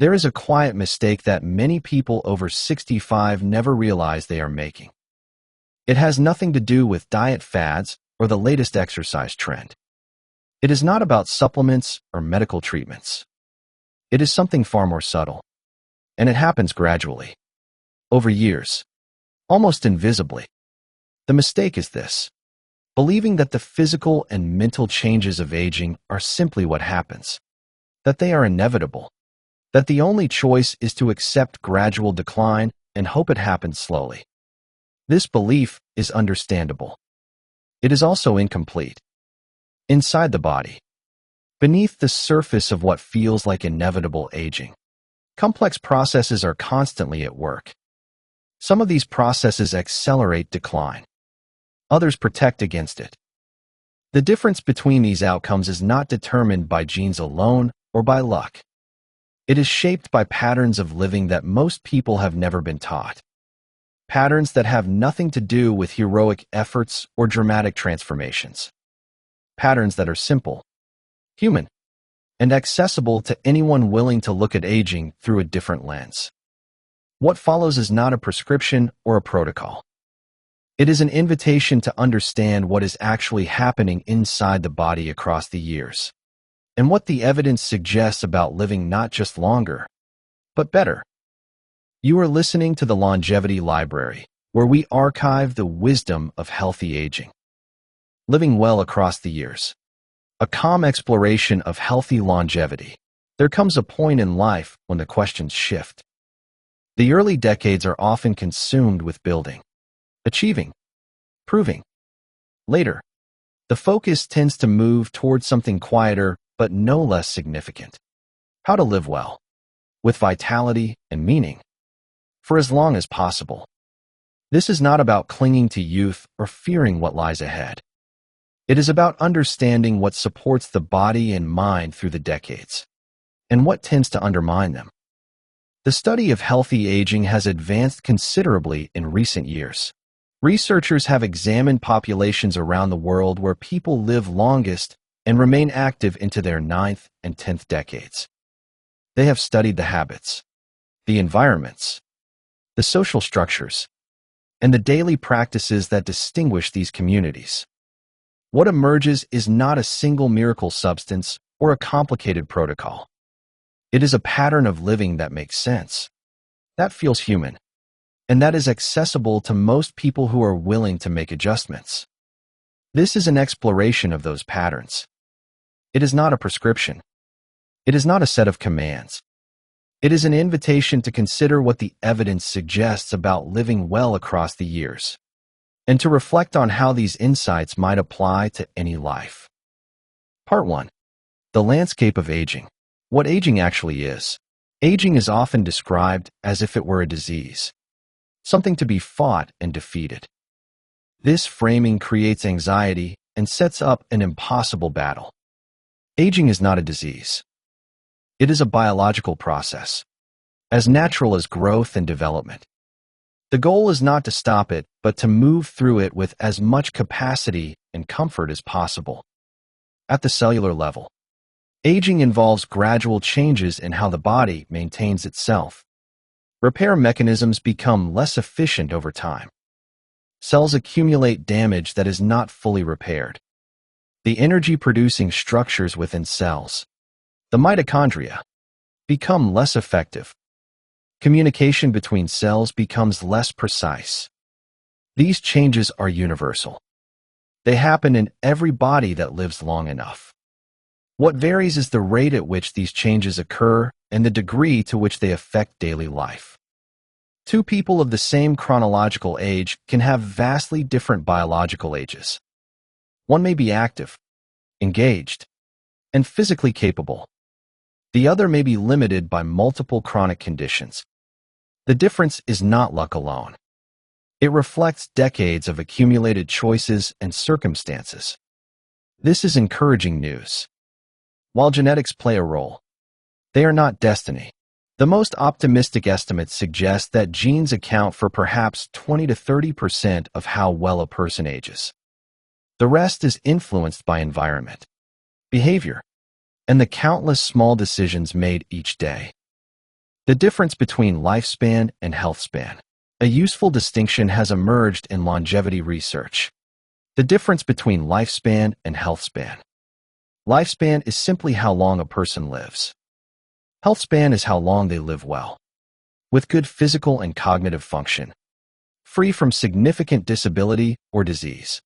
There is a quiet mistake that many people over 65 never realize they are making. It has nothing to do with diet fads or the latest exercise trend. It is not about supplements or medical treatments. It is something far more subtle, and it happens gradually, over years, almost invisibly. The mistake is this: believing that the physical and mental changes of aging are simply what happens, that they are inevitable, that the only choice is to accept gradual decline and hope it happens slowly. This belief is understandable. It is also incomplete. Inside the body, beneath the surface of what feels like inevitable aging, complex processes are constantly at work. Some of these processes accelerate decline. Others protect against it. The difference between these outcomes is not determined by genes alone or by luck. It is shaped by patterns of living that most people have never been taught. Patterns that have nothing to do with heroic efforts or dramatic transformations. Patterns that are simple, human, and accessible to anyone willing to look at aging through a different lens. What follows is not a prescription or a protocol. It is an invitation to understand what is actually happening inside the body across the years, and what the evidence suggests about living not just longer, but better. You are listening to the Longevity Library, where we archive the wisdom of healthy aging. Living well across the years. A calm exploration of healthy longevity. There comes a point in life when the questions shift. The early decades are often consumed with building, achieving, proving. Later, the focus tends to move towards something quieter but no less significant. How to live well, with vitality and meaning, for as long as possible. This is not about clinging to youth or fearing what lies ahead. It is about understanding what supports the body and mind through the decades, and what tends to undermine them. The study of healthy aging has advanced considerably in recent years. Researchers have examined populations around the world where people live longest and remain active into their 9th and 10th decades. They have studied the habits, the environments, the social structures, and the daily practices that distinguish these communities. What emerges is not a single miracle substance or a complicated protocol. It is a pattern of living that makes sense, that feels human, and that is accessible to most people who are willing to make adjustments. This is an exploration of those patterns. It is not a prescription. It is not a set of commands. It is an invitation to consider what the evidence suggests about living well across the years, and to reflect on how these insights might apply to any life. Part 1. The landscape of aging. What aging actually is. Aging is often described as if it were a disease, something to be fought and defeated. This framing creates anxiety and sets up an impossible battle. Aging is not a disease. It is a biological process, as natural as growth and development. The goal is not to stop it, but to move through it with as much capacity and comfort as possible. At the cellular level, aging involves gradual changes in how the body maintains itself. Repair mechanisms become less efficient over time. Cells accumulate damage that is not fully repaired. The energy-producing structures within cells, the mitochondria, become less effective. Communication between cells becomes less precise. These changes are universal. They happen in every body that lives long enough. What varies is the rate at which these changes occur and the degree to which they affect daily life. Two people of the same chronological age can have vastly different biological ages. One may be active, engaged, and physically capable. The other may be limited by multiple chronic conditions. The difference is not luck alone. It reflects decades of accumulated choices and circumstances. This is encouraging news. While genetics play a role, they are not destiny. The most optimistic estimates suggest that genes account for perhaps 20 to 30% of how well a person ages. The rest is influenced by environment, behavior, and the countless small decisions made each day. The difference between lifespan and health span. A useful distinction has emerged in longevity research. The difference between lifespan and health span. Lifespan is simply how long a person lives. Health span is how long they live well, with good physical and cognitive function, free from significant disability or disease.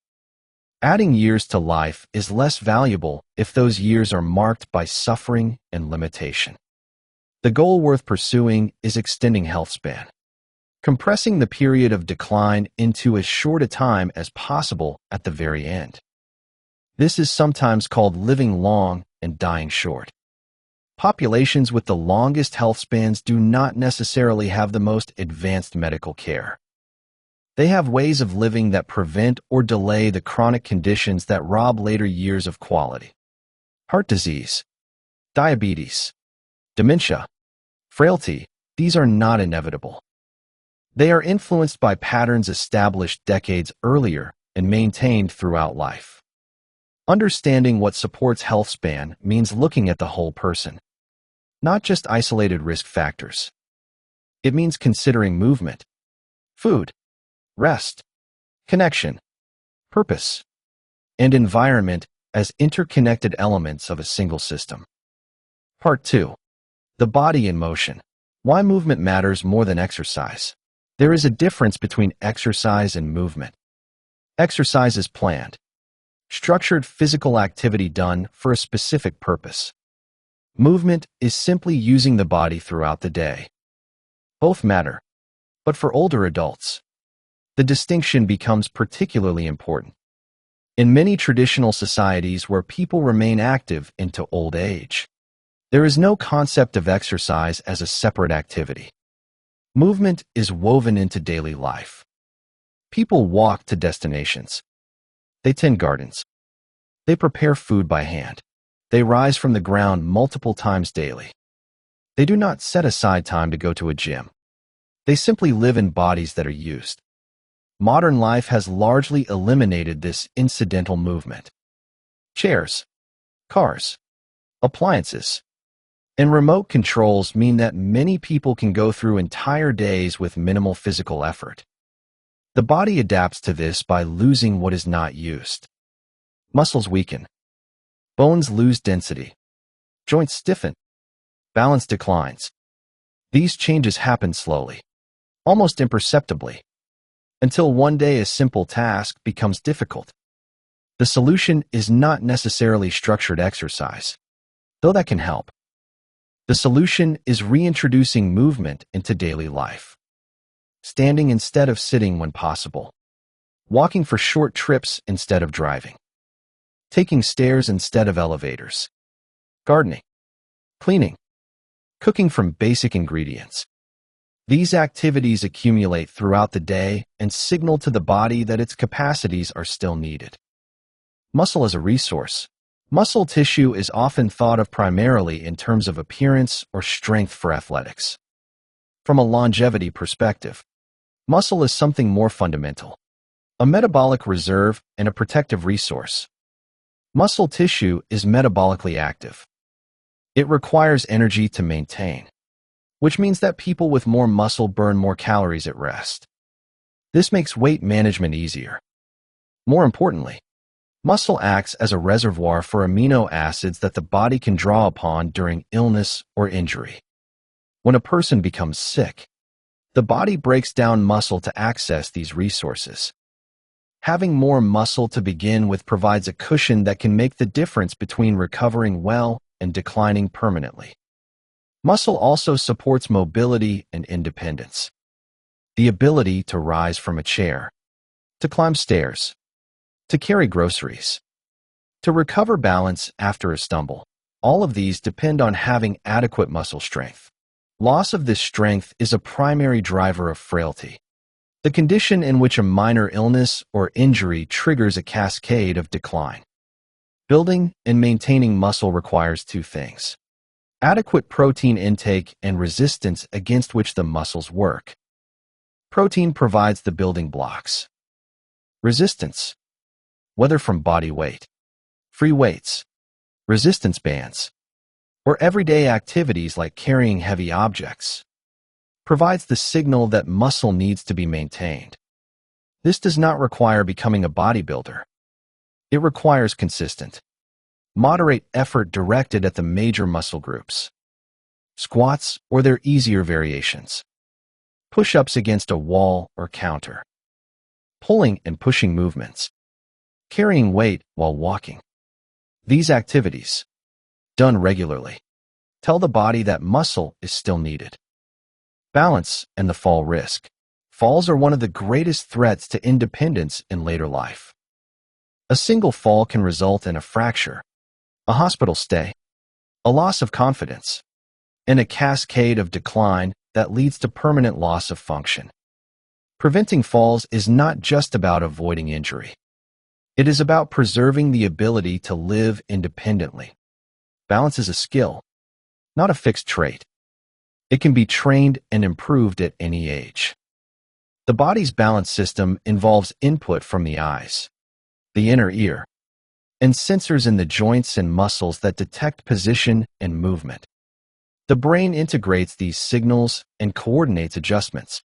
Adding years to life is less valuable if those years are marked by suffering and limitation. The goal worth pursuing is extending health span, compressing the period of decline into as short a time as possible at the very end. This is sometimes called living long and dying short. Populations with the longest health spans do not necessarily have the most advanced medical care. They have ways of living that prevent or delay the chronic conditions that rob later years of quality. Heart disease, diabetes, dementia, frailty, these are not inevitable. They are influenced by patterns established decades earlier and maintained throughout life. Understanding what supports health span means looking at the whole person, not just isolated risk factors. It means considering movement, food, rest, connection, purpose, and environment as interconnected elements of a single system. Part 2. The body in motion. Why movement matters more than exercise. There is a difference between exercise and movement. Exercise is planned, structured physical activity done for a specific purpose. Movement is simply using the body throughout the day. Both matter, but for older adults, the distinction becomes particularly important. In many traditional societies where people remain active into old age, there is no concept of exercise as a separate activity. Movement is woven into daily life. People walk to destinations. They tend gardens. They prepare food by hand. They rise from the ground multiple times daily. They do not set aside time to go to a gym. They simply live in bodies that are used. Modern life has largely eliminated this incidental movement. Chairs, cars, appliances, and remote controls mean that many people can go through entire days with minimal physical effort. The body adapts to this by losing what is not used. Muscles weaken. Bones lose density. Joints stiffen. Balance declines. These changes happen slowly, almost imperceptibly, until one day a simple task becomes difficult. The solution is not necessarily structured exercise, though that can help. The solution is reintroducing movement into daily life. Standing instead of sitting when possible. Walking for short trips instead of driving. Taking stairs instead of elevators. Gardening. Cleaning. Cooking from basic ingredients. These activities accumulate throughout the day and signal to the body that its capacities are still needed. Muscle as a resource. Muscle tissue is often thought of primarily in terms of appearance or strength for athletics. From a longevity perspective, muscle is something more fundamental, a metabolic reserve and a protective resource. Muscle tissue is metabolically active. It requires energy to maintain, which means that people with more muscle burn more calories at rest. This makes weight management easier. More importantly, muscle acts as a reservoir for amino acids that the body can draw upon during illness or injury. When a person becomes sick, the body breaks down muscle to access these resources. Having more muscle to begin with provides a cushion that can make the difference between recovering well and declining permanently. Muscle also supports mobility and independence. The ability to rise from a chair, to climb stairs, to carry groceries, to recover balance after a stumble. All of these depend on having adequate muscle strength. Loss of this strength is a primary driver of frailty, the condition in which a minor illness or injury triggers a cascade of decline. Building and maintaining muscle requires two things: adequate protein intake and resistance against which the muscles work. Protein provides the building blocks. Resistance, whether from body weight, free weights, resistance bands, or everyday activities like carrying heavy objects, provides the signal that muscle needs to be maintained. This does not require becoming a bodybuilder. It requires consistent, moderate effort directed at the major muscle groups. Squats or their easier variations. Push-ups against a wall or counter. Pulling and pushing movements. Carrying weight while walking. These activities, done regularly, tell the body that muscle is still needed. Balance and the fall risk. Falls are one of the greatest threats to independence in later life. A single fall can result in a fracture, a hospital stay, a loss of confidence, and a cascade of decline that leads to permanent loss of function. Preventing falls is not just about avoiding injury. It is about preserving the ability to live independently. Balance is a skill, not a fixed trait. It can be trained and improved at any age. The body's balance system involves input from the eyes, the inner ear, and sensors in the joints and muscles that detect position and movement. The brain integrates these signals and coordinates adjustments.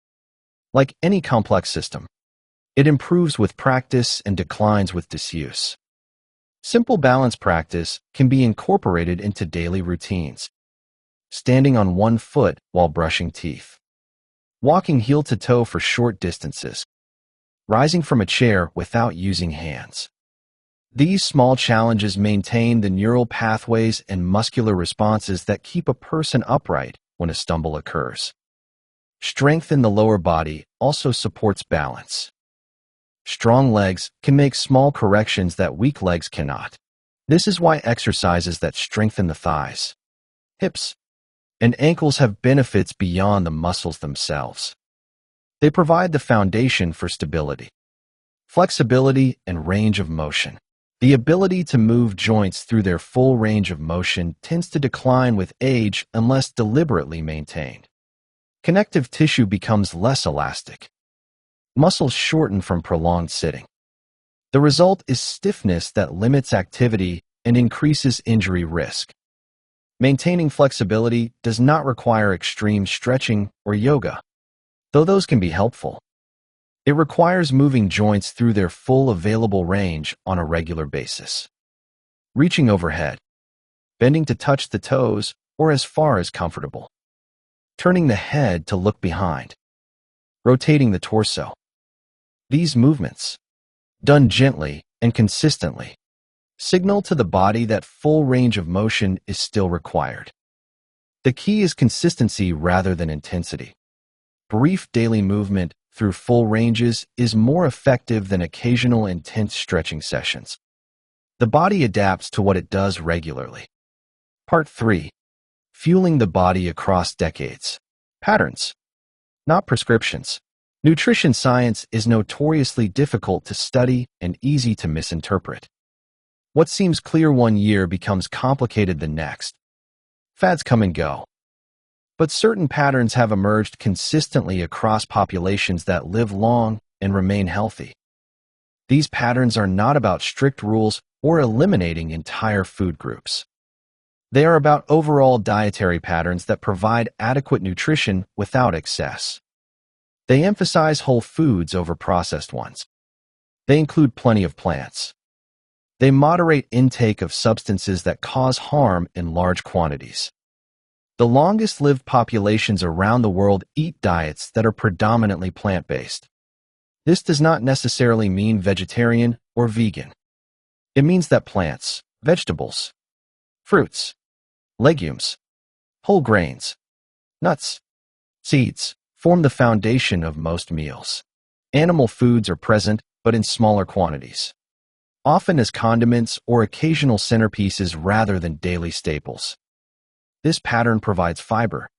Like any complex system, it improves with practice and declines with disuse. Simple balance practice can be incorporated into daily routines. Standing on one foot while brushing teeth. Walking heel to toe for short distances. Rising from a chair without using hands. These small challenges maintain the neural pathways and muscular responses that keep a person upright when a stumble occurs. Strength in the lower body also supports balance. Strong legs can make small corrections that weak legs cannot. This is why exercises that strengthen the thighs, hips, and ankles have benefits beyond the muscles themselves. They provide the foundation for stability, flexibility, and range of motion. The ability to move joints through their full range of motion tends to decline with age unless deliberately maintained. Connective tissue becomes less elastic. Muscles shorten from prolonged sitting. The result is stiffness that limits activity and increases injury risk. Maintaining flexibility does not require extreme stretching or yoga, though those can be helpful. It requires moving joints through their full available range on a regular basis. Reaching overhead, bending to touch the toes or as far as comfortable. Turning the head to look behind. Rotating the torso. These movements, done gently and consistently, signal to the body that full range of motion is still required. The key is consistency rather than intensity. Brief daily movement through full ranges is more effective than occasional intense stretching sessions. The body adapts to what it does regularly. Part 3. Fueling the body across decades. Patterns, not prescriptions. Nutrition science is notoriously difficult to study and easy to misinterpret. What seems clear one year becomes complicated the next. Fads come and go. But certain patterns have emerged consistently across populations that live long and remain healthy. These patterns are not about strict rules or eliminating entire food groups. They are about overall dietary patterns that provide adequate nutrition without excess. They emphasize whole foods over processed ones. They include plenty of plants. They moderate intake of substances that cause harm in large quantities. The longest-lived populations around the world eat diets that are predominantly plant-based. This does not necessarily mean vegetarian or vegan. It means that plants, vegetables, fruits, legumes, whole grains, nuts, seeds, form the foundation of most meals. Animal foods are present, but in smaller quantities, often as condiments or occasional centerpieces rather than daily staples. This pattern provides fiber,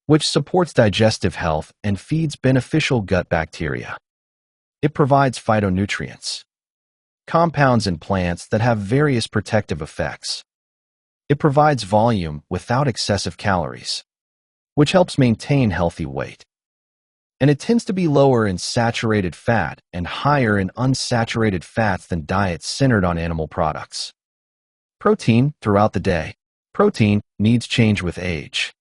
which supports digestive health and feeds beneficial gut bacteria. It provides phytonutrients, compounds in plants that have various protective effects. It provides volume without excessive calories, which helps maintain healthy weight. And it tends to be lower in saturated fat and higher in unsaturated fats than diets centered on animal products. Protein throughout the day. Protein needs change with age.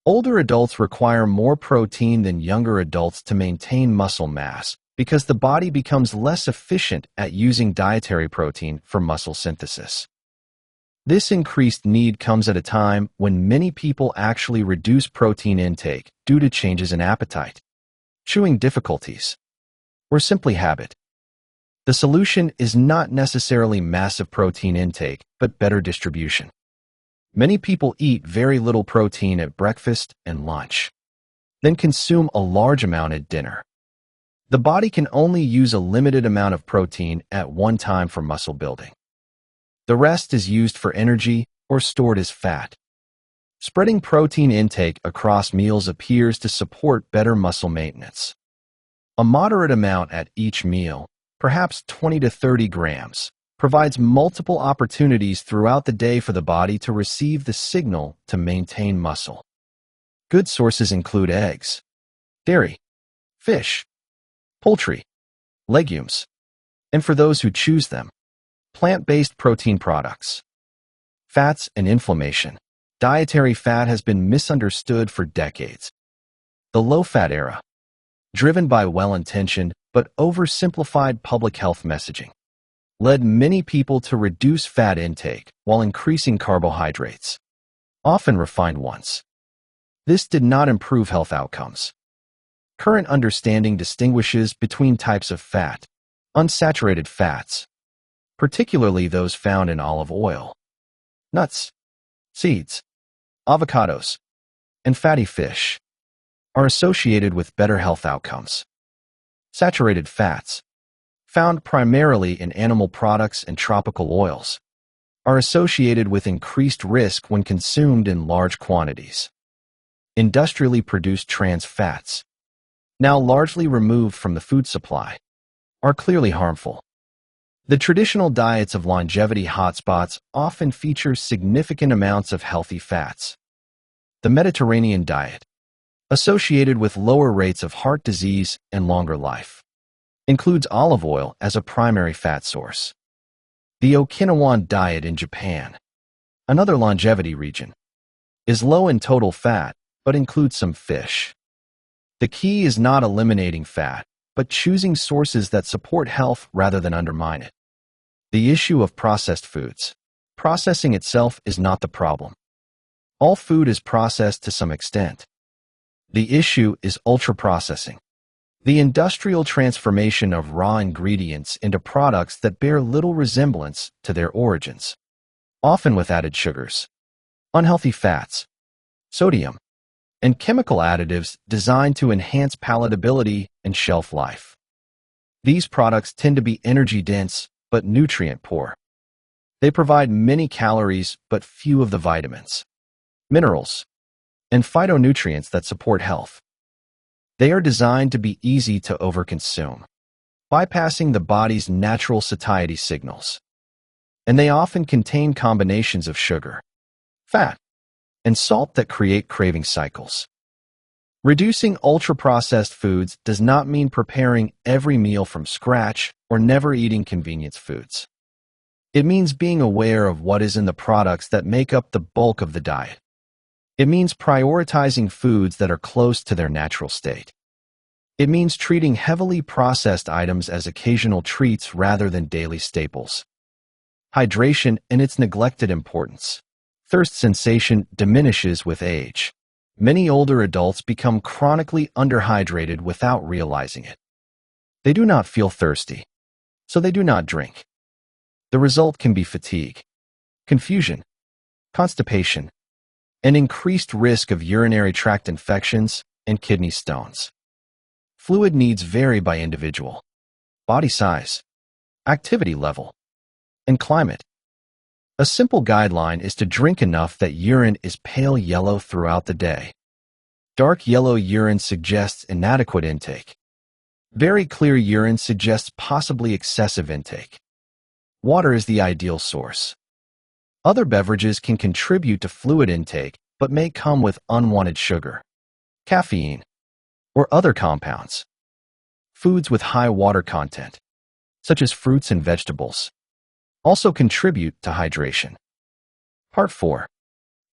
Older adults require more protein than younger adults to maintain muscle mass because the body becomes less efficient at using dietary protein for muscle synthesis. This increased need comes at a time when many people actually reduce protein intake due to changes in appetite, chewing difficulties, or simply habit. The solution is not necessarily massive protein intake, but better distribution. Many people eat very little protein at breakfast and lunch, then consume a large amount at dinner. The body can only use a limited amount of protein at one time for muscle building. The rest is used for energy or stored as fat. Spreading protein intake across meals appears to support better muscle maintenance. A moderate amount at each meal, perhaps 20 to 30 grams, provides multiple opportunities throughout the day for the body to receive the signal to maintain muscle. Good sources include eggs, dairy, fish, poultry, legumes, and for those who choose them, plant-based protein products. Fats and inflammation. Dietary fat has been misunderstood for decades. The low-fat era, driven by well-intentioned but oversimplified public health messaging, led many people to reduce fat intake while increasing carbohydrates, often refined ones. This did not improve health outcomes. Current understanding distinguishes between types of fat: unsaturated fats, particularly those found in olive oil, nuts, seeds, avocados, and fatty fish, are associated with better health outcomes. Saturated fats, found primarily in animal products and tropical oils, are associated with increased risk when consumed in large quantities. Industrially produced trans fats, now largely removed from the food supply, are clearly harmful. The traditional diets of longevity hotspots often feature significant amounts of healthy fats. The Mediterranean diet, associated with lower rates of heart disease and longer life, includes olive oil as a primary fat source. The Okinawan diet in Japan, another longevity region, is low in total fat but includes some fish. The key is not eliminating fat, but choosing sources that support health rather than undermine it. The issue of processed foods. Processing itself is not the problem. All food is processed to some extent. The issue is ultra-processing, the industrial transformation of raw ingredients into products that bear little resemblance to their origins, often with added sugars, unhealthy fats, sodium, and chemical additives designed to enhance palatability and shelf life. These products tend to be energy-dense but nutrient-poor. They provide many calories but few of the vitamins, minerals, and phytonutrients that support health. They are designed to be easy to overconsume, bypassing the body's natural satiety signals. And they often contain combinations of sugar, fat, and salt that create craving cycles. Reducing ultra-processed foods does not mean preparing every meal from scratch or never eating convenience foods. It means being aware of what is in the products that make up the bulk of the diet. It means prioritizing foods that are close to their natural state. It means treating heavily processed items as occasional treats rather than daily staples. Hydration and its neglected importance. Thirst sensation diminishes with age. Many older adults become chronically underhydrated without realizing it. They do not feel thirsty, so they do not drink. The result can be fatigue, confusion, constipation, and increased risk of urinary tract infections and kidney stones. Fluid needs vary by individual, body size, activity level, and climate. A simple guideline is to drink enough that urine is pale yellow throughout the day. Dark yellow urine suggests inadequate intake. Very clear urine suggests possibly excessive intake. Water is the ideal source. Other beverages can contribute to fluid intake but may come with unwanted sugar, caffeine, or other compounds. Foods with high water content, such as fruits and vegetables, also contribute to hydration. Part 4.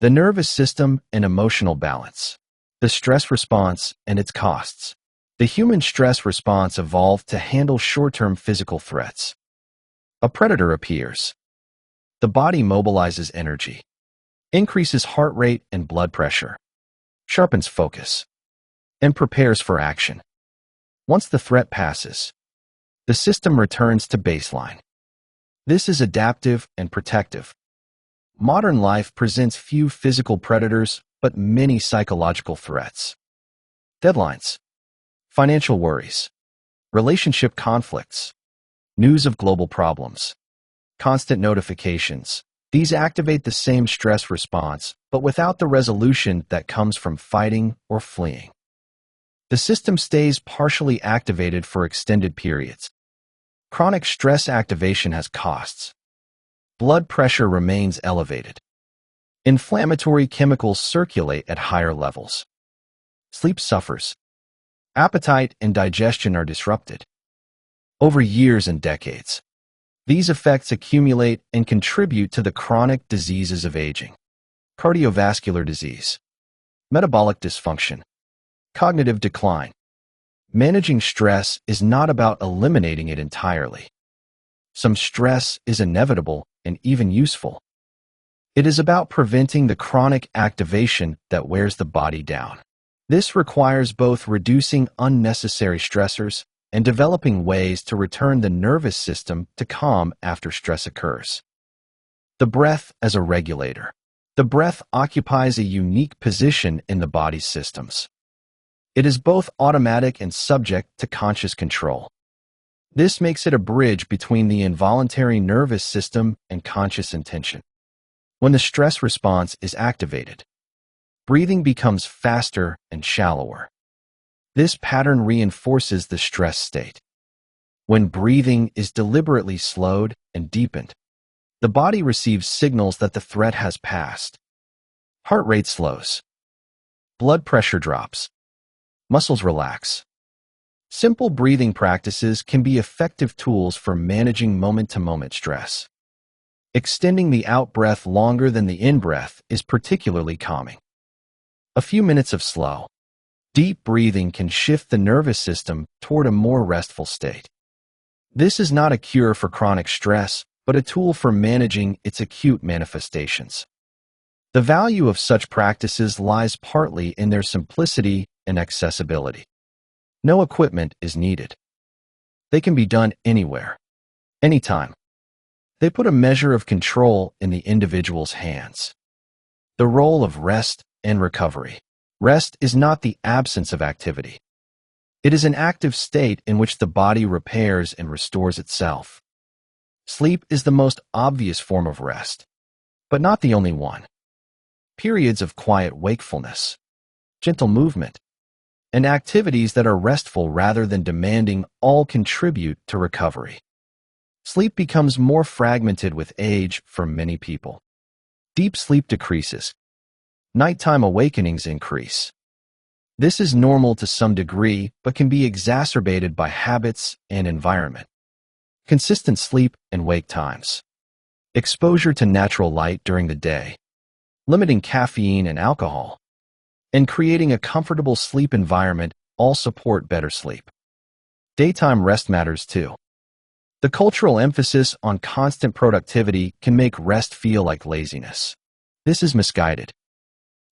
The nervous system and emotional balance. The stress response and its costs. The human stress response evolved to handle short-term physical threats. A predator appears. The body mobilizes energy, increases heart rate and blood pressure, sharpens focus, and prepares for action. Once the threat passes, the system returns to baseline. This is adaptive and protective. Modern life presents few physical predators, but many psychological threats. Deadlines, financial worries, relationship conflicts, news of global problems, constant notifications. These activate the same stress response, but without the resolution that comes from fighting or fleeing. The system stays partially activated for extended periods. Chronic stress activation has costs. Blood pressure remains elevated. Inflammatory chemicals circulate at higher levels. Sleep suffers. Appetite and digestion are disrupted. Over years and decades, these effects accumulate and contribute to the chronic diseases of aging. Cardiovascular disease, metabolic dysfunction, cognitive decline. Managing stress is not about eliminating it entirely. Some stress is inevitable and even useful. It is about preventing the chronic activation that wears the body down. This requires both reducing unnecessary stressors and developing ways to return the nervous system to calm after stress occurs. The breath as a regulator. The breath occupies a unique position in the body's systems. It is both automatic and subject to conscious control. This makes it a bridge between the involuntary nervous system and conscious intention. When the stress response is activated, breathing becomes faster and shallower. This pattern reinforces the stress state. When breathing is deliberately slowed and deepened, the body receives signals that the threat has passed. Heart rate slows. Blood pressure drops. Muscles relax. Simple breathing practices can be effective tools for managing moment-to-moment stress. Extending the out-breath longer than the in-breath is particularly calming. A few minutes of slow, deep breathing can shift the nervous system toward a more restful state. This is not a cure for chronic stress, but a tool for managing its acute manifestations. The value of such practices lies partly in their simplicity and accessibility. No equipment is needed. They can be done anywhere, anytime. They put a measure of control in the individual's hands. The role of rest and recovery. Rest is not the absence of activity. It is an active state in which the body repairs and restores itself. Sleep is the most obvious form of rest, but not the only one. Periods of quiet wakefulness, gentle movement, and activities that are restful rather than demanding all contribute to recovery. Sleep becomes more fragmented with age for many people. Deep sleep decreases. Nighttime awakenings increase. This is normal to some degree, but can be exacerbated by habits and environment. Consistent sleep and wake times. Exposure to natural light during the day. Limiting caffeine and alcohol. And creating a comfortable sleep environment all support better sleep. Daytime rest matters too. The cultural emphasis on constant productivity can make rest feel like laziness. This is misguided.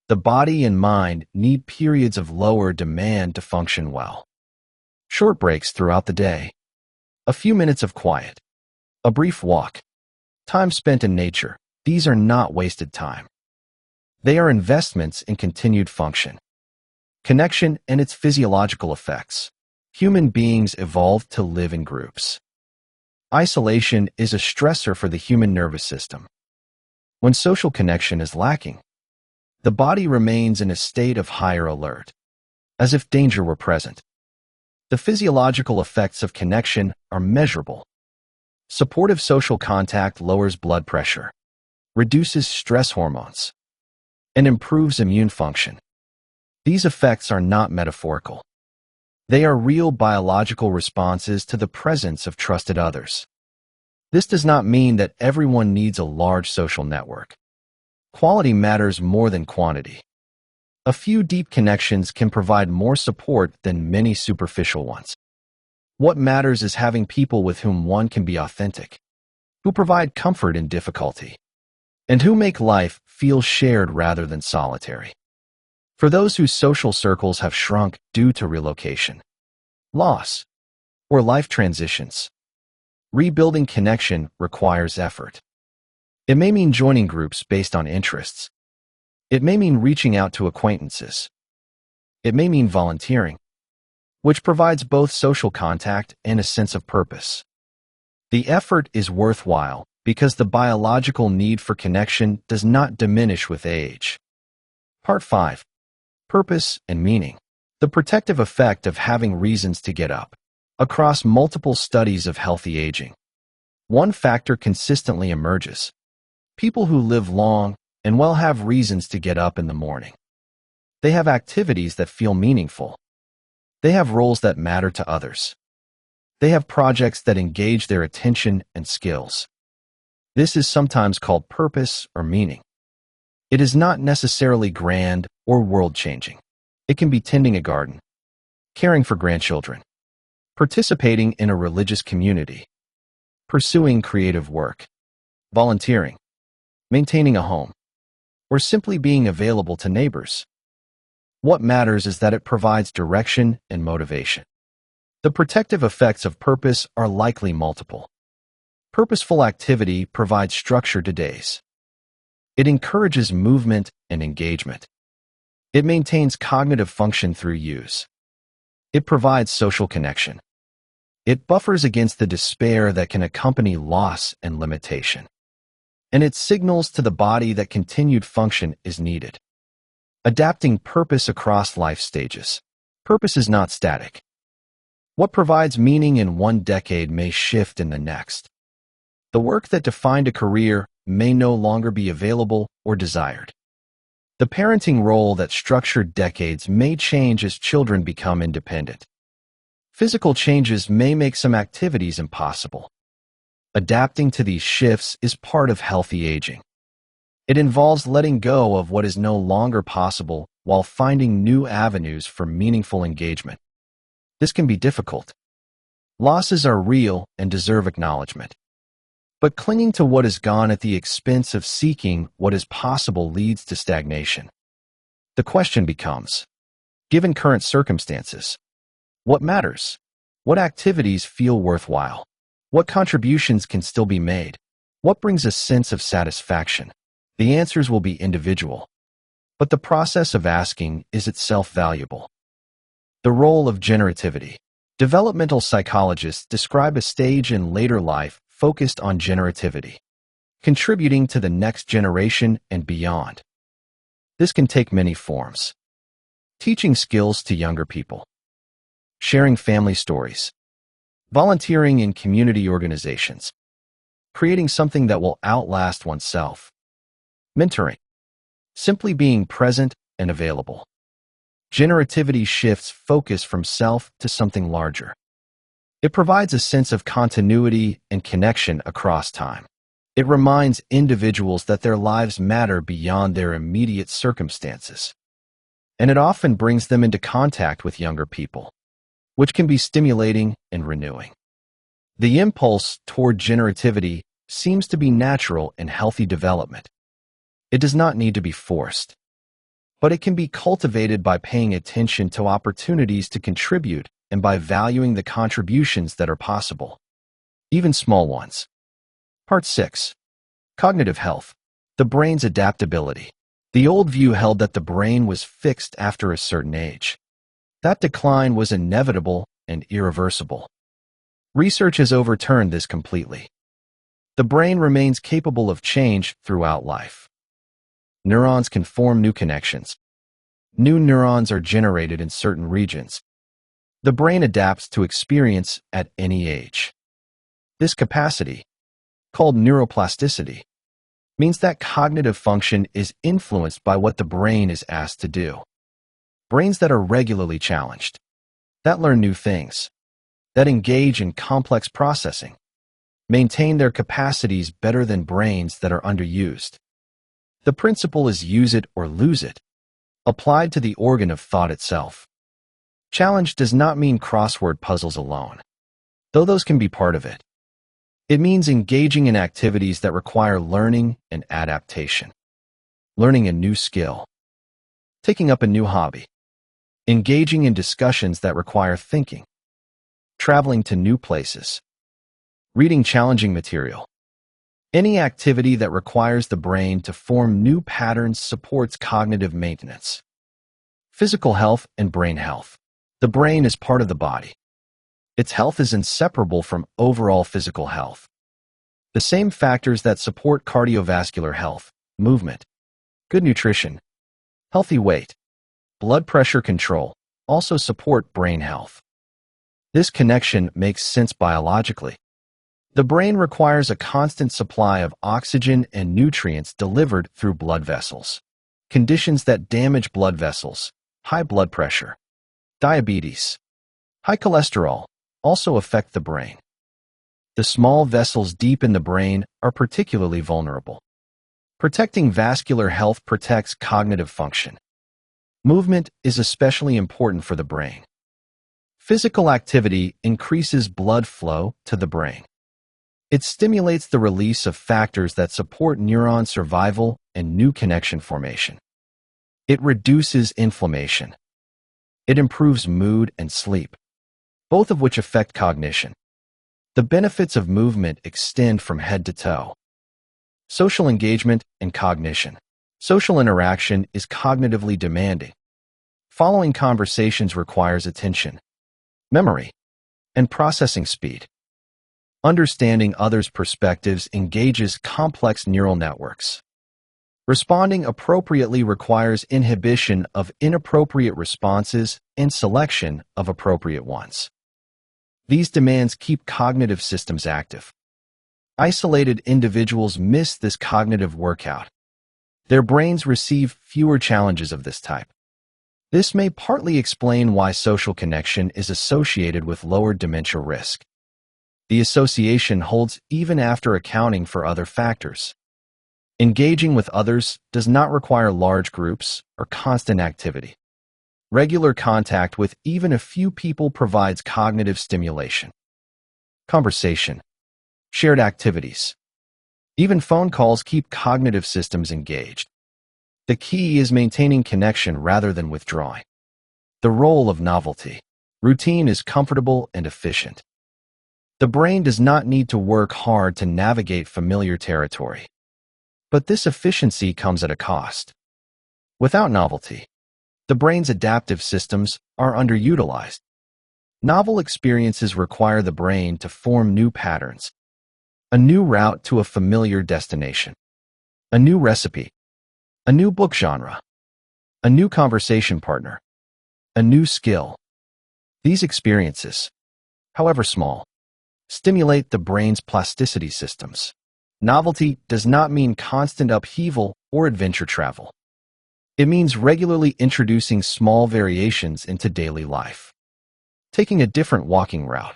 The body and mind need periods of lower demand to function well. Short breaks throughout the day. A few minutes of quiet. A brief walk. Time spent in nature. These are not wasted time. They are investments in continued function. Connection and its physiological effects. Human beings evolved to live in groups. Isolation is a stressor for the human nervous system. When social connection is lacking, the body remains in a state of higher alert, as if danger were present. The physiological effects of connection are measurable. Supportive social contact lowers blood pressure, reduces stress hormones, and improves immune function. These effects are not metaphorical. They are real biological responses to the presence of trusted others. This does not mean that everyone needs a large social network. Quality matters more than quantity. A few deep connections can provide more support than many superficial ones. What matters is having people with whom one can be authentic, who provide comfort in difficulty, and who make life feel shared rather than solitary. For those whose social circles have shrunk due to relocation, loss, or life transitions, rebuilding connection requires effort. It may mean joining groups based on interests. It may mean reaching out to acquaintances. It may mean volunteering, which provides both social contact and a sense of purpose. The effort is worthwhile because the biological need for connection does not diminish with age. Part 5. Purpose and meaning. The protective effect of having reasons to get up. Across multiple studies of healthy aging, one factor consistently emerges. People who live long and well have reasons to get up in the morning. They have activities that feel meaningful. They have roles that matter to others. They have projects that engage their attention and skills. This is sometimes called purpose or meaning. It is not necessarily grand or world-changing. It can be tending a garden, caring for grandchildren, participating in a religious community, pursuing creative work, volunteering, maintaining a home, or simply being available to neighbors. What matters is that it provides direction and motivation. The protective effects of purpose are likely multiple. Purposeful activity provides structure to days. It encourages movement and engagement. It maintains cognitive function through use. It provides social connection. It buffers against the despair that can accompany loss and limitation. And it signals to the body that continued function is needed. Adapting purpose across life stages. Purpose is not static. What provides meaning in one decade may shift in the next. The work that defined a career may no longer be available or desired. The parenting role that structured decades may change as children become independent. Physical changes may make some activities impossible. Adapting to these shifts is part of healthy aging. It involves letting go of what is no longer possible while finding new avenues for meaningful engagement. This can be difficult. Losses are real and deserve acknowledgement. But clinging to what is gone at the expense of seeking what is possible leads to stagnation. The question becomes, given current circumstances, what matters? What activities feel worthwhile? What contributions can still be made? What brings a sense of satisfaction? The answers will be individual, but the process of asking is itself valuable. The role of generativity. Developmental psychologists describe a stage in later life focused on generativity, contributing to the next generation and beyond. This can take many forms. Teaching skills to younger people, sharing family stories, volunteering in community organizations, creating something that will outlast oneself, mentoring, simply being present and available. Generativity shifts focus from self to something larger. It provides a sense of continuity and connection across time. It reminds individuals that their lives matter beyond their immediate circumstances. And it often brings them into contact with younger people, which can be stimulating and renewing. The impulse toward generativity seems to be natural in healthy development. It does not need to be forced, but it can be cultivated by paying attention to opportunities to contribute and by valuing the contributions that are possible, even small ones. Part 6. Cognitive health. The brain's adaptability. The old view held that the brain was fixed after a certain age. That decline was inevitable and irreversible. Research has overturned this completely. The brain remains capable of change throughout life. Neurons can form new connections. New neurons are generated in certain regions. The brain adapts to experience at any age. This capacity, called neuroplasticity, means that cognitive function is influenced by what the brain is asked to do. Brains that are regularly challenged, that learn new things, that engage in complex processing, maintain their capacities better than brains that are underused. The principle is use it or lose it, applied to the organ of thought itself. Challenge does not mean crossword puzzles alone, though those can be part of it. It means engaging in activities that require learning and adaptation. Learning a new skill, taking up a new hobby, engaging in discussions that require thinking, traveling to new places, reading challenging material. Any activity that requires the brain to form new patterns supports cognitive maintenance. Physical health and brain health. The brain is part of the body. Its health is inseparable from overall physical health. The same factors that support cardiovascular health, movement, good nutrition, healthy weight, blood pressure control, also support brain health. This connection makes sense biologically. The brain requires a constant supply of oxygen and nutrients delivered through blood vessels. Conditions that damage blood vessels, high blood pressure, diabetes, high cholesterol, also affect the brain. The small vessels deep in the brain are particularly vulnerable. Protecting vascular health protects cognitive function. Movement is especially important for the brain. Physical activity increases blood flow to the brain. It stimulates the release of factors that support neuron survival and new connection formation. It reduces inflammation. It improves mood and sleep, both of which affect cognition. The benefits of movement extend from head to toe. Social engagement and cognition. Social interaction is cognitively demanding. Following conversations requires attention, memory, and processing speed. Understanding others' perspectives engages complex neural networks. Responding appropriately requires inhibition of inappropriate responses and selection of appropriate ones. These demands keep cognitive systems active. Isolated individuals miss this cognitive workout. Their brains receive fewer challenges of this type. This may partly explain why social connection is associated with lower dementia risk. The association holds even after accounting for other factors. Engaging with others does not require large groups or constant activity. Regular contact with even a few people provides cognitive stimulation. Conversation. Shared activities. Even phone calls keep cognitive systems engaged. The key is maintaining connection rather than withdrawing. The role of novelty. Routine is comfortable and efficient. The brain does not need to work hard to navigate familiar territory. But this efficiency comes at a cost. Without novelty, the brain's adaptive systems are underutilized. Novel experiences require the brain to form new patterns, a new route to a familiar destination, a new recipe, a new book genre, a new conversation partner, a new skill. These experiences, however small, stimulate the brain's plasticity systems. Novelty does not mean constant upheaval or adventure travel. It means regularly introducing small variations into daily life. Taking a different walking route,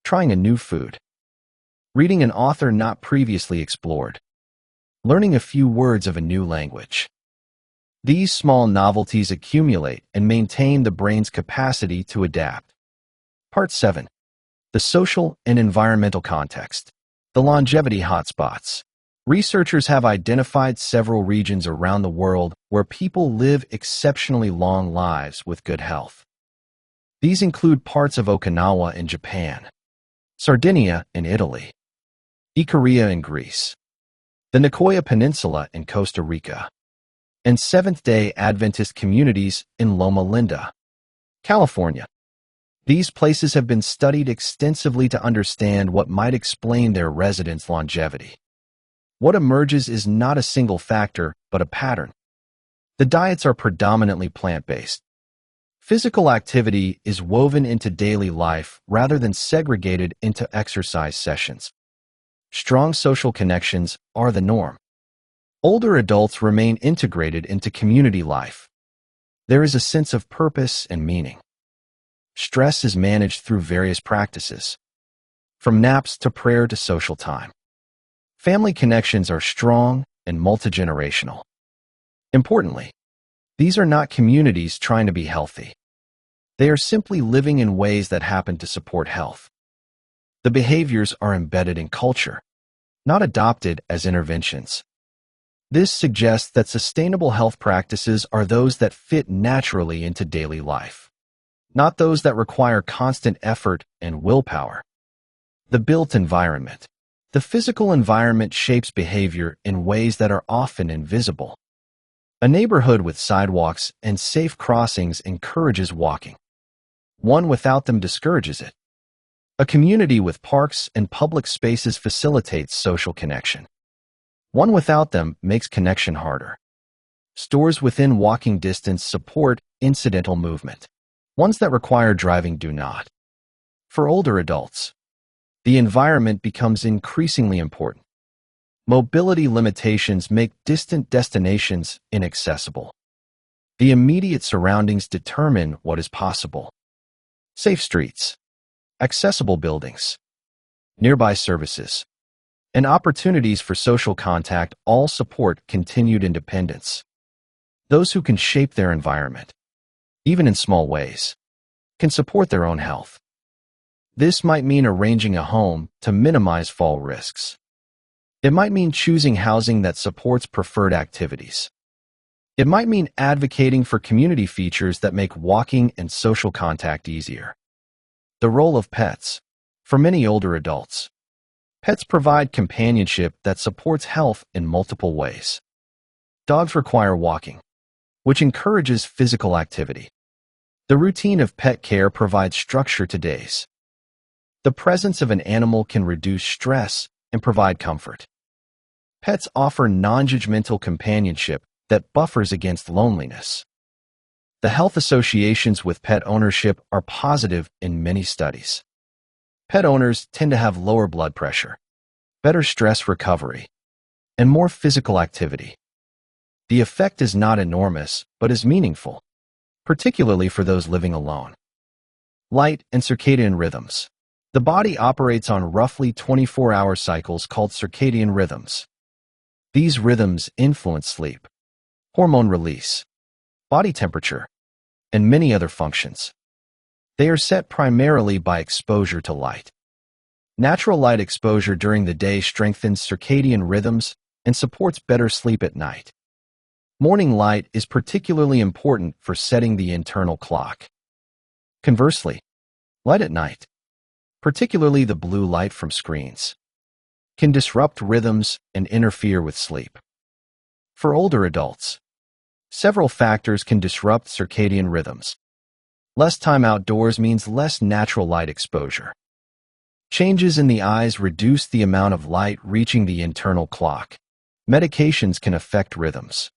trying a new food, reading an author not previously explored, learning a few words of a new language. These small novelties accumulate and maintain the brain's capacity to adapt. Part 7. The social and environmental context. The longevity hotspots. Researchers have identified several regions around the world where people live exceptionally long lives with good health. These include parts of Okinawa in Japan, Sardinia in Italy, Ikaria in Greece, the Nicoya Peninsula in Costa Rica, and Seventh-day Adventist communities in Loma Linda, California. These places have been studied extensively to understand what might explain their residents' longevity. What emerges is not a single factor, but a pattern. The diets are predominantly plant-based. Physical activity is woven into daily life rather than segregated into exercise sessions. Strong social connections are the norm. Older adults remain integrated into community life. There is a sense of purpose and meaning. Stress is managed through various practices, from naps to prayer to social time. Family connections are strong and multi-generational. Importantly, these are not communities trying to be healthy. They are simply living in ways that happen to support health. The behaviors are embedded in culture, not adopted as interventions. This suggests that sustainable health practices are those that fit naturally into daily life, not those that require constant effort and willpower. The built environment. The physical environment shapes behavior in ways that are often invisible. A neighborhood with sidewalks and safe crossings encourages walking. One without them discourages it. A community with parks and public spaces facilitates social connection. One without them makes connection harder. Stores within walking distance support incidental movement. Ones that require driving do not. For older adults, the environment becomes increasingly important. Mobility limitations make distant destinations inaccessible. The immediate surroundings determine what is possible. Safe streets, accessible buildings, nearby services, and opportunities for social contact all support continued independence. Those who can shape their environment, even in small ways, can support their own health. This might mean arranging a home to minimize fall risks. It might mean choosing housing that supports preferred activities. It might mean advocating for community features that make walking and social contact easier. The role of pets. For many older adults, pets provide companionship that supports health in multiple ways. Dogs require walking, which encourages physical activity. The routine of pet care provides structure to days. The presence of an animal can reduce stress and provide comfort. Pets offer non-judgmental companionship that buffers against loneliness. The health associations with pet ownership are positive in many studies. Pet owners tend to have lower blood pressure, better stress recovery, and more physical activity. The effect is not enormous, but is meaningful, particularly for those living alone. Light and circadian rhythms. The body operates on roughly 24-hour cycles called circadian rhythms. These rhythms influence sleep, hormone release, body temperature, and many other functions. They are set primarily by exposure to light. Natural light exposure during the day strengthens circadian rhythms and supports better sleep at night. Morning light is particularly important for setting the internal clock. Conversely, light at night, particularly the blue light from screens, can disrupt rhythms and interfere with sleep. For older adults, several factors can disrupt circadian rhythms. Less time outdoors means less natural light exposure. Changes in the eyes reduce the amount of light reaching the internal clock. Medications can affect rhythms.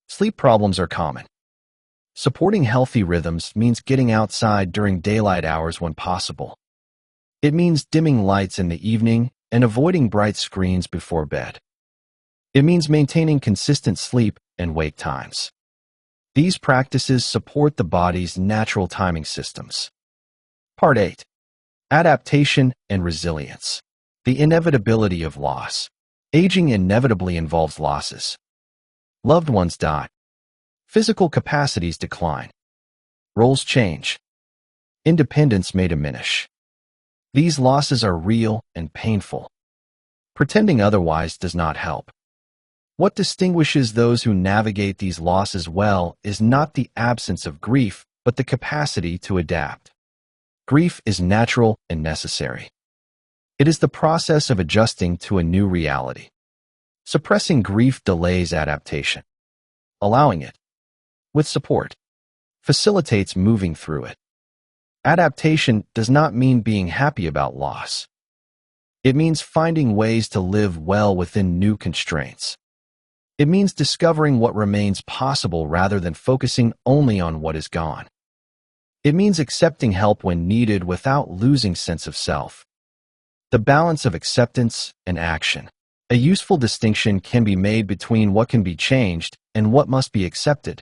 Sleep problems are common. Supporting healthy rhythms means getting outside during daylight hours when possible. It means dimming lights in the evening and avoiding bright screens before bed. It means maintaining consistent sleep and wake times. These practices support the body's natural timing systems. Part 8. Adaptation and resilience. The inevitability of loss. Aging inevitably involves losses. Loved ones die. Physical capacities decline. Roles change. Independence may diminish. These losses are real and painful. Pretending otherwise does not help. What distinguishes those who navigate these losses well is not the absence of grief, but the capacity to adapt. Grief is natural and necessary. It is the process of adjusting to a new reality. Suppressing grief delays adaptation. Allowing it, with support, facilitates moving through it. Adaptation does not mean being happy about loss. It means finding ways to live well within new constraints. It means discovering what remains possible rather than focusing only on what is gone. It means accepting help when needed without losing sense of self. The balance of acceptance and action. A useful distinction can be made between what can be changed and what must be accepted.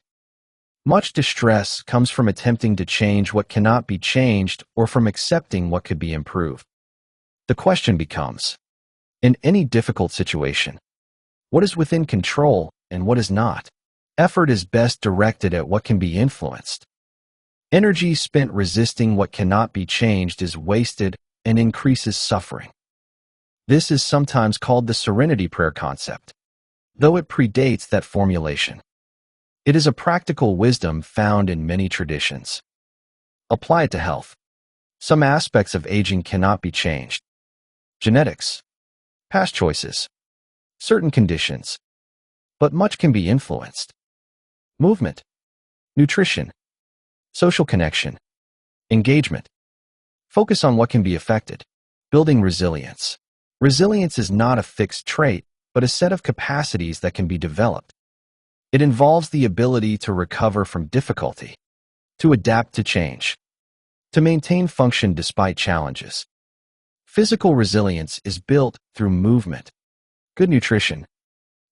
Much distress comes from attempting to change what cannot be changed or from accepting what could be improved. The question becomes, in any difficult situation, What is within control and what is not? Effort is best directed at what can be influenced. Energy spent resisting what cannot be changed is wasted and increases suffering. This is sometimes called the serenity prayer concept, though it predates that formulation. It is a practical wisdom found in many traditions. Apply it to health. Some aspects of aging cannot be changed. Genetics, past choices, certain conditions, but much can be influenced. Movement, nutrition, social connection, engagement. Focus on what can be affected. Building resilience. Resilience is not a fixed trait, but a set of capacities that can be developed. It involves the ability to recover from difficulty, to adapt to change, to maintain function despite challenges. Physical resilience is built through movement, good nutrition,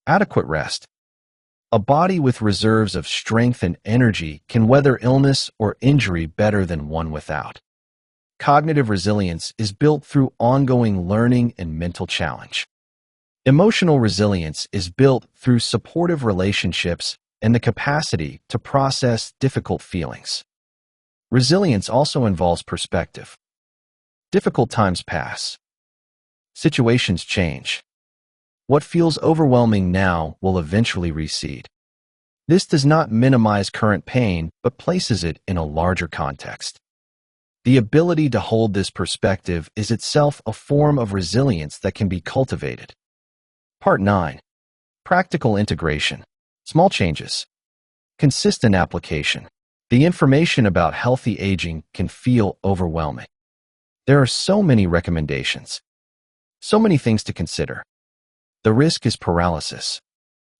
adequate rest. A body with reserves of strength and energy can weather illness or injury better than one without. Cognitive resilience is built through ongoing learning and mental challenge. Emotional resilience is built through supportive relationships and the capacity to process difficult feelings. Resilience also involves perspective. Difficult times pass. Situations change. What feels overwhelming now will eventually recede. This does not minimize current pain, but places it in a larger context. The ability to hold this perspective is itself a form of resilience that can be cultivated. Part 9. Practical integration. Small changes. Consistent application. The information about healthy aging can feel overwhelming. There are so many recommendations, so many things to consider. The risk is paralysis.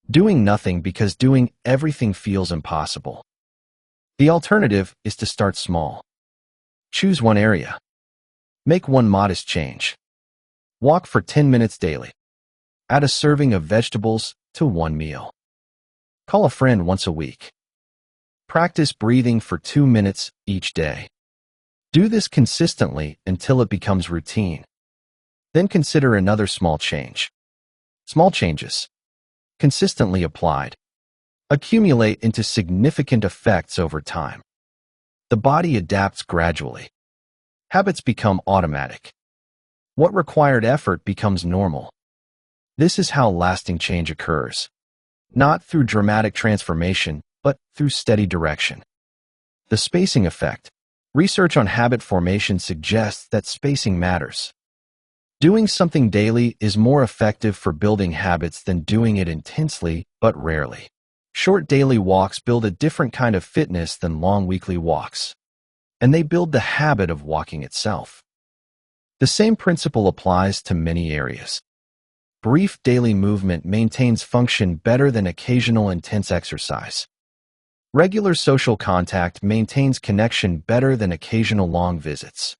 Doing nothing because doing everything feels impossible. The alternative is to start small. Choose one area. Make one modest change. Walk for 10 minutes daily. Add a serving of vegetables to one meal. Call a friend once a week. Practice breathing for 2 minutes each day. Do this consistently until it becomes routine. Then consider another small change. Small changes, consistently applied, accumulate into significant effects over time. The body adapts gradually. Habits become automatic. What required effort becomes normal. This is how lasting change occurs, not through dramatic transformation, but through steady direction. The spacing effect. Research on habit formation suggests that spacing matters. Doing something daily is more effective for building habits than doing it intensely but rarely. Short daily walks build a different kind of fitness than long weekly walks, and they build the habit of walking itself. The same principle applies to many areas. Brief daily movement maintains function better than occasional intense exercise. Regular social contact maintains connection better than occasional long visits.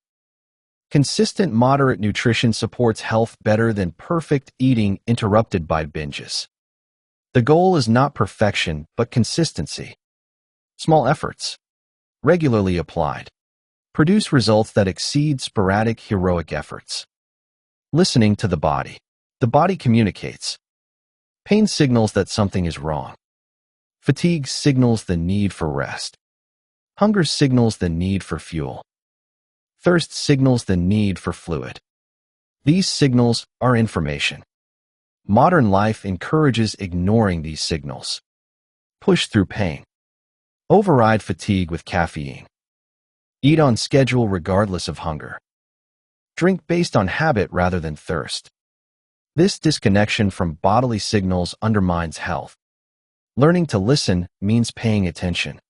Consistent moderate nutrition supports health better than perfect eating interrupted by binges. The goal is not perfection, but consistency. Small efforts, regularly applied, produce results that exceed sporadic heroic efforts. Listening to the body. The body communicates. Pain signals that something is wrong. Fatigue signals the need for rest. Hunger signals the need for fuel. Thirst signals the need for fluid. These signals are information. Modern life encourages ignoring these signals. Push through pain. Override fatigue with caffeine. Eat on schedule regardless of hunger. Drink based on habit rather than thirst. This disconnection from bodily signals undermines health. Learning to listen means paying attention.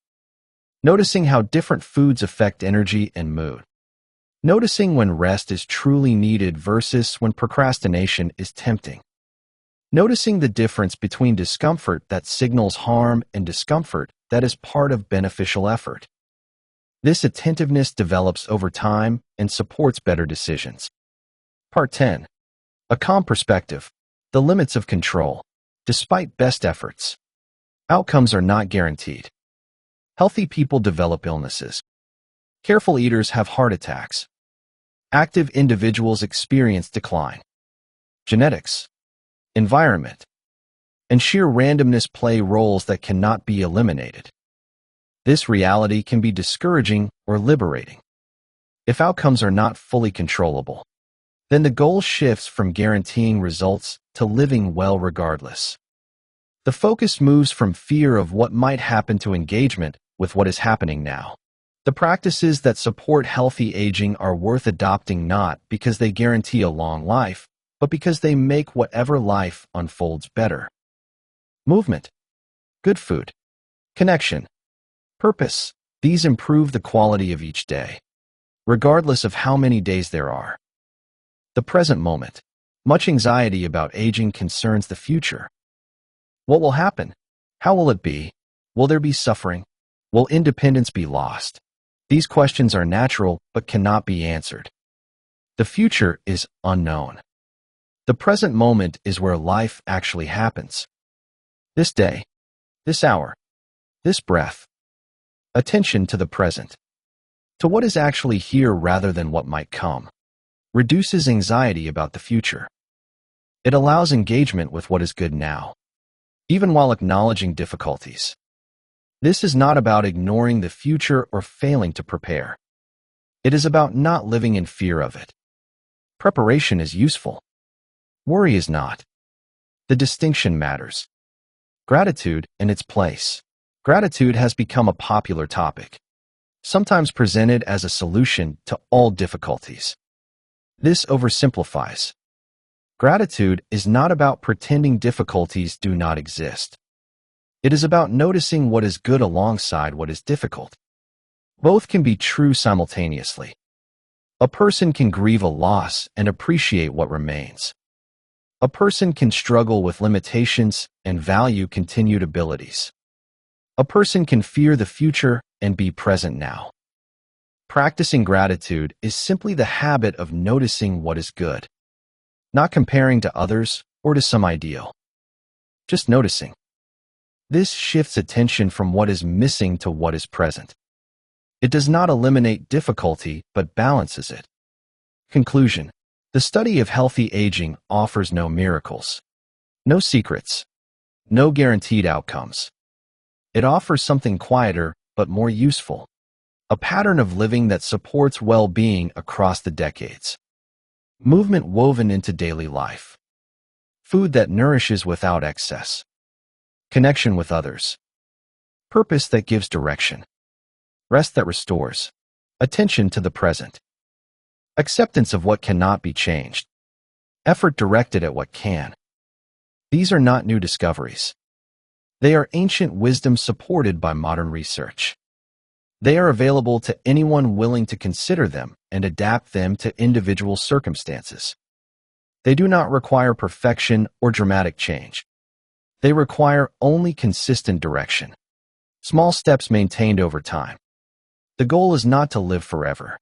Noticing how different foods affect energy and mood. Noticing when rest is truly needed versus when procrastination is tempting. Noticing the difference between discomfort that signals harm and discomfort that is part of beneficial effort. This attentiveness develops over time and supports better decisions. Part 10. A calm perspective. The limits of control. Despite best efforts, outcomes are not guaranteed. Healthy people develop illnesses. Careful eaters have heart attacks. Active individuals experience decline. Genetics. Environment. and sheer randomness play roles that cannot be eliminated. This reality can be discouraging or liberating. If outcomes are not fully controllable, then the goal shifts from guaranteeing results to living well regardless. The focus moves from fear of what might happen to engagement with what is happening now. The practices that support healthy aging are worth adopting not because they guarantee a long life, but because they make whatever life unfolds better. Movement, good food, connection, purpose. These improve the quality of each day, regardless of how many days there are. The present moment. Much anxiety about aging concerns the future. What will happen? How will it be? Will there be suffering? Will independence be lost? These questions are natural but cannot be answered. The future is unknown. The present moment is where life actually happens. This day, this hour, this breath. Attention to the present, to what is actually here rather than what might come, reduces anxiety about the future. It allows engagement with what is good now, even while acknowledging difficulties. This is not about ignoring the future or failing to prepare. It is about not living in fear of it. Preparation is useful. Worry is not. The distinction matters. Gratitude in its place. Gratitude has become a popular topic, sometimes presented as a solution to all difficulties. This oversimplifies. Gratitude is not about pretending difficulties do not exist. It is about noticing what is good alongside what is difficult. Both can be true simultaneously. A person can grieve a loss and appreciate what remains. A person can struggle with limitations and value continued abilities. A person can fear the future and be present now. Practicing gratitude is simply the habit of noticing what is good, not comparing to others or to some ideal. Just noticing. This shifts attention from what is missing to what is present. It does not eliminate difficulty, but balances it. Conclusion. The study of healthy aging offers no miracles, no secrets, no guaranteed outcomes. It offers something quieter but more useful, a pattern of living that supports well-being across the decades. Movement woven into daily life. Food that nourishes without excess. Connection with others. Purpose that gives direction. Rest that restores. Attention to the present. Acceptance of what cannot be changed. Effort directed at what can. These are not new discoveries. They are ancient wisdom supported by modern research. They are available to anyone willing to consider them and adapt them to individual circumstances. They do not require perfection or dramatic change. They require only consistent direction. Small steps maintained over time. The goal is not to live forever.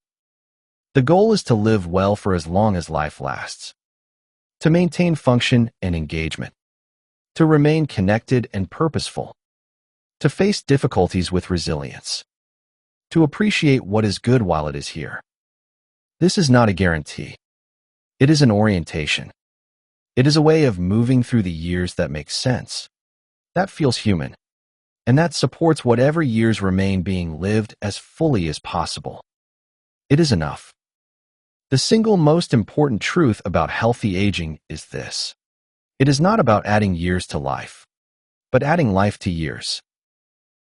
The goal is to live well for as long as life lasts. To maintain function and engagement. To remain connected and purposeful. To face difficulties with resilience. To appreciate what is good while it is here. This is not a guarantee. It is an orientation. It is a way of moving through the years that makes sense. That feels human. And that supports whatever years remain being lived as fully as possible. It is enough. The single most important truth about healthy aging is this. It is not about adding years to life, but adding life to years.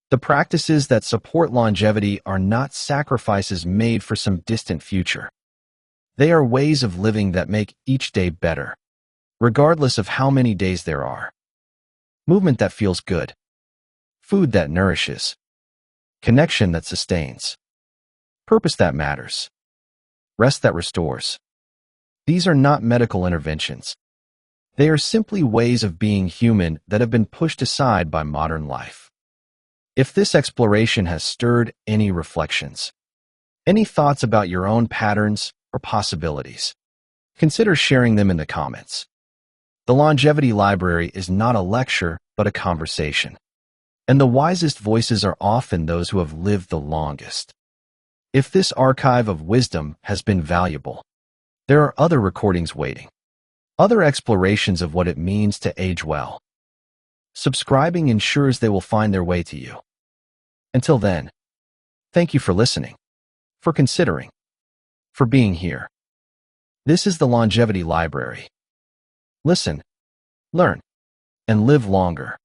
The practices that support longevity are not sacrifices made for some distant future. They are ways of living that make each day better, regardless of how many days there are. Movement that feels good. Food that nourishes. Connection that sustains. Purpose that matters. Rest that restores. These are not medical interventions. They are simply ways of being human that have been pushed aside by modern life. If this exploration has stirred any reflections, any thoughts about your own patterns or possibilities, consider sharing them in the comments. The Longevity Library is not a lecture, but a conversation. And the wisest voices are often those who have lived the longest. If this archive of wisdom has been valuable, there are other recordings waiting. Other explorations of what it means to age well. Subscribing ensures they will find their way to you. Until then, thank you for listening, for considering, for being here. This is the Longevity Library. Listen, learn, and live longer.